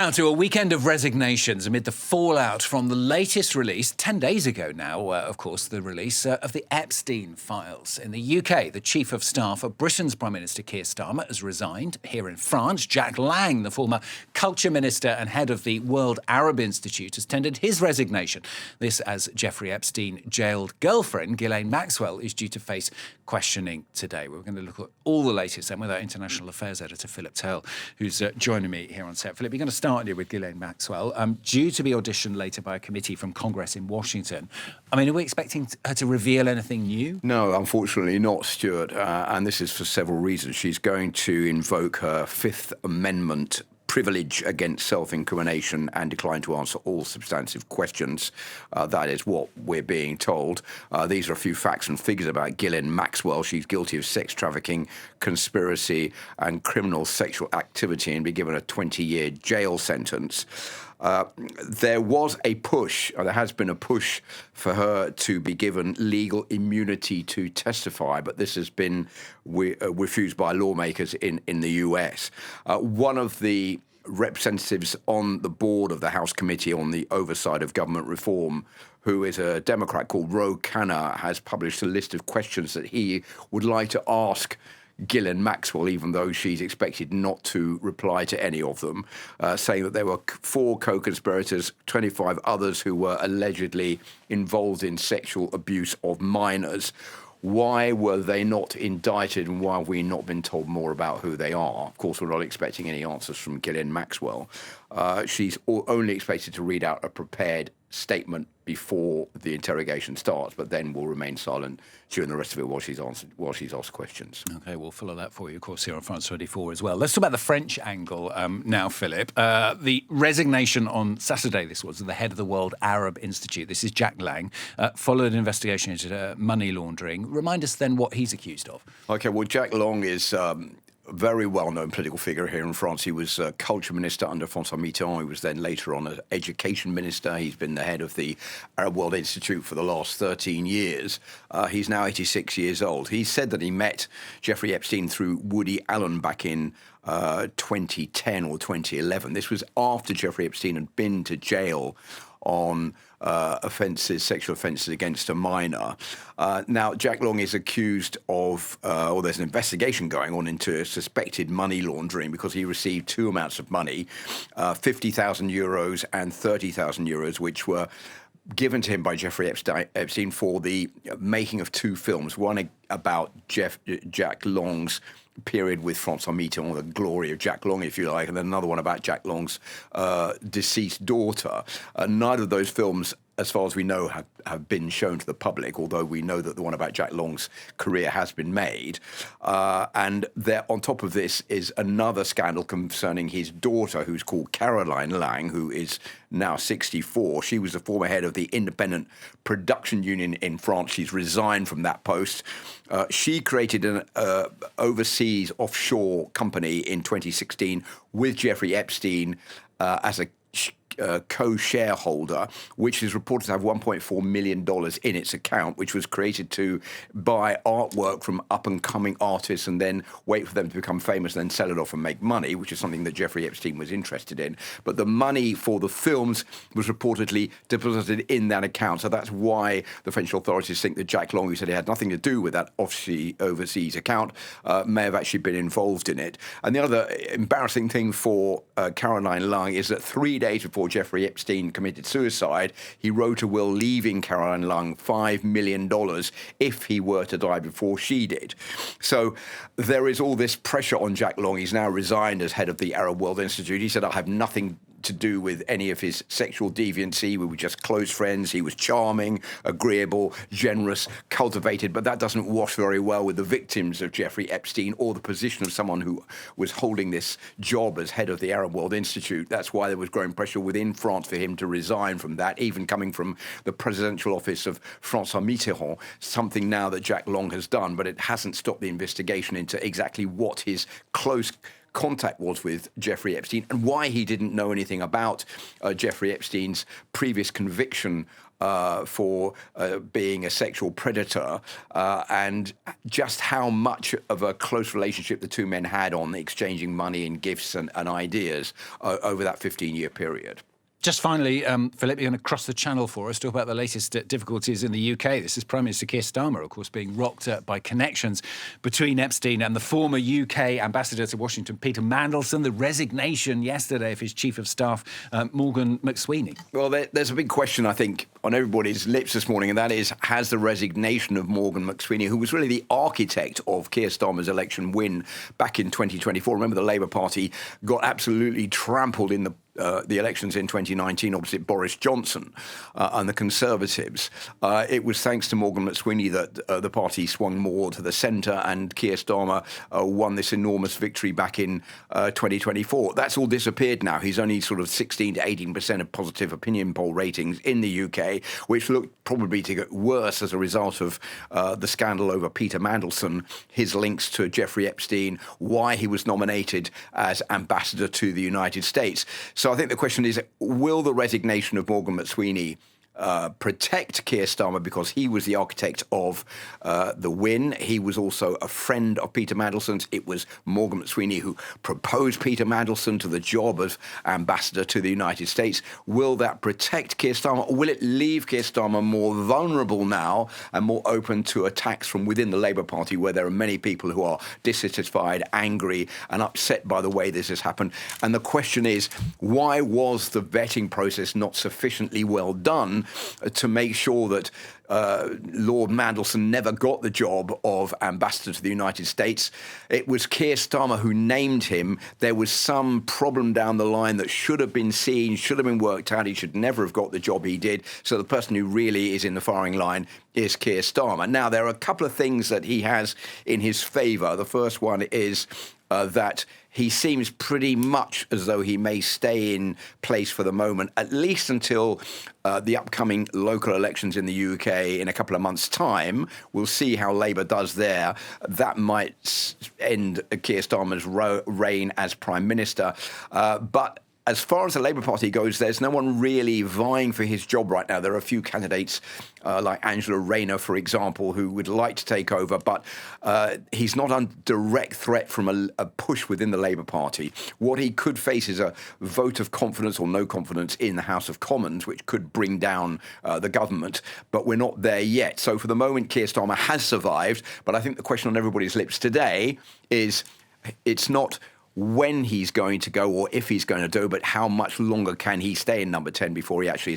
Now to a weekend of resignations amid the fallout from the latest release, 10 days ago now, of course, the release of the Epstein files. In the UK, the Chief of Staff of Britain's Prime Minister Keir Starmer has resigned. Here in France, Jack Lang, the former Culture Minister and head of the World Arab Institute, has tendered his resignation. This as Jeffrey Epstein jailed girlfriend, Ghislaine Maxwell, is due to face questioning today. We're going to look at all the latest then with our International Affairs editor, Philip Tell, who's joining me here on set. Philip, you're going to start with Ghislaine Maxwell, due to be auditioned later by a committee from Congress in Washington. I mean, are we expecting her to reveal anything new? No, unfortunately not, Stuart, and this is for several reasons. She's going to invoke her Fifth Amendment privilege against self-incrimination and decline to answer all substantive questions. That is what we're being told. These are a few facts and figures about Ghislaine Maxwell. She's guilty of sex trafficking, conspiracy and criminal sexual activity and be given a 20-year jail sentence. There was a push, or there has been a push for her to be given legal immunity to testify, but this has been refused by lawmakers in the US. One of the representatives on the board of the House Committee on the Oversight of Government Reform, who is a Democrat called Ro Khanna, has published a list of questions that he would like to ask Ghislaine Maxwell, even though she's expected not to reply to any of them, saying that there were 4 co-conspirators, 25 others who were allegedly involved in sexual abuse of minors. Why were they not indicted and why have we not been told more about who they are? Of course, we're not expecting any answers from Ghislaine Maxwell. She's only expected to read out a prepared statement before the interrogation starts, but then will remain silent during the rest of it while she's asked questions. OK, we'll follow that for you, of course, here on France 24 as well. Let's talk about the French angle now, Philip. The resignation on Saturday, this was, of the head of the World Arab Institute. This is Jack Lang, followed an investigation into money laundering. Remind us then what he's accused of. OK, well, Jack Lang is very well-known political figure here in France. He was culture minister under François Mitterrand. He was then later on an education minister. He's been the head of the Arab World Institute for the last 13 years. He's now 86 years old. He said that he met Jeffrey Epstein through Woody Allen back in 2010 or 2011. This was after Jeffrey Epstein had been to jail on sexual offences against a minor. Now, Jack Lang is accused of, or there's an investigation going on into suspected money laundering because he received 2 amounts of money, 50,000 euros and 30,000 euros, which were given to him by Jeffrey Epstein for the making of 2 films, one about Jack Lang's period with François Mitterrand, the glory of Jack Lang, if you like, and then another one about Jack Lang's deceased daughter. Neither of those films, as far as we know, have been shown to the public, although we know that the one about Jack Lang's career has been made. And there, on top of this is another scandal concerning his daughter, who's called Caroline Lang, who is now 64. She was the former head of the Independent Production Union in France. She's resigned from that post. She created an overseas offshore company in 2016 with Jeffrey Epstein as a co-shareholder, which is reported to have $1.4 million in its account, which was created to buy artwork from up-and-coming artists and then wait for them to become famous and then sell it off and make money, which is something that Jeffrey Epstein was interested in. But the money for the films was reportedly deposited in that account. So that's why the French authorities think that Jack Lang, who said he had nothing to do with that overseas account, may have actually been involved in it. And the other embarrassing thing for Caroline Lang is that 3 days before Jeffrey Epstein committed suicide, he wrote a will leaving Caroline Lang $5 million if he were to die before she did. So there is all this pressure on Jack Lang. He's now resigned as head of the Arab World Institute. He said, I have nothing to do with any of his sexual deviancy. We were just close friends. He was charming, agreeable, generous, cultivated, but that doesn't wash very well with the victims of Jeffrey Epstein or the position of someone who was holding this job as head of the Arab World Institute. That's why there was growing pressure within France for him to resign from that, even coming from the presidential office of François Mitterrand, something now that Jack Lang has done, but it hasn't stopped the investigation into exactly what his close contact was with Jeffrey Epstein and why he didn't know anything about Jeffrey Epstein's previous conviction for being a sexual predator, and just how much of a close relationship the two men had on exchanging money and gifts and ideas over that 15-year period. Just finally, Philip, you're going to cross the channel for us, talk about the latest difficulties in the UK. This is Prime Minister Keir Starmer, of course, being rocked by connections between Epstein and the former UK ambassador to Washington, Peter Mandelson, the resignation yesterday of his chief of staff, Morgan McSweeney. Well, there's a big question, I think, on everybody's lips this morning, and that is, has the resignation of Morgan McSweeney, who was really the architect of Keir Starmer's election win back in 2024, remember the Labour Party got absolutely trampled in the elections in 2019 opposite Boris Johnson and the Conservatives. It was thanks to Morgan McSweeney that the party swung more to the centre and Keir Starmer won this enormous victory back in 2024. That's all disappeared now. He's only sort of 16 to 18% of positive opinion poll ratings in the UK, which looked probably to get worse as a result of the scandal over Peter Mandelson, his links to Jeffrey Epstein, why he was nominated as ambassador to the United States. So I think the question is, will the resignation of Morgan McSweeney protect Keir Starmer because he was the architect of the win? He was also a friend of Peter Mandelson's. It was Morgan McSweeney who proposed Peter Mandelson to the job of ambassador to the United States. Will that protect Keir Starmer, or will it leave Keir Starmer more vulnerable now and more open to attacks from within the Labour Party, where there are many people who are dissatisfied, angry and upset by the way this has happened? And the question is, why was the vetting process not sufficiently well done to make sure that Lord Mandelson never got the job of ambassador to the United States? It was Keir Starmer who named him. There was some problem down the line that should have been seen, should have been worked out. He should never have got the job he did. So the person who really is in the firing line is Keir Starmer. Now, there are a couple of things that he has in his favour. The first one is that he seems pretty much as though he may stay in place for the moment, at least until the upcoming local elections in the UK in a couple of months' time. We'll see how Labour does there. That might end Keir Starmer's reign as Prime Minister. But as far as the Labour Party goes, there's no one really vying for his job right now. There are a few candidates like Angela Rayner, for example, who would like to take over, but he's not under direct threat from a push within the Labour Party. What he could face is a vote of confidence or no confidence in the House of Commons, which could bring down the government, but we're not there yet. So for the moment, Keir Starmer has survived, but I think the question on everybody's lips today is, it's not when he's going to go or if he's going to do, but how much longer can he stay in number 10 before he actually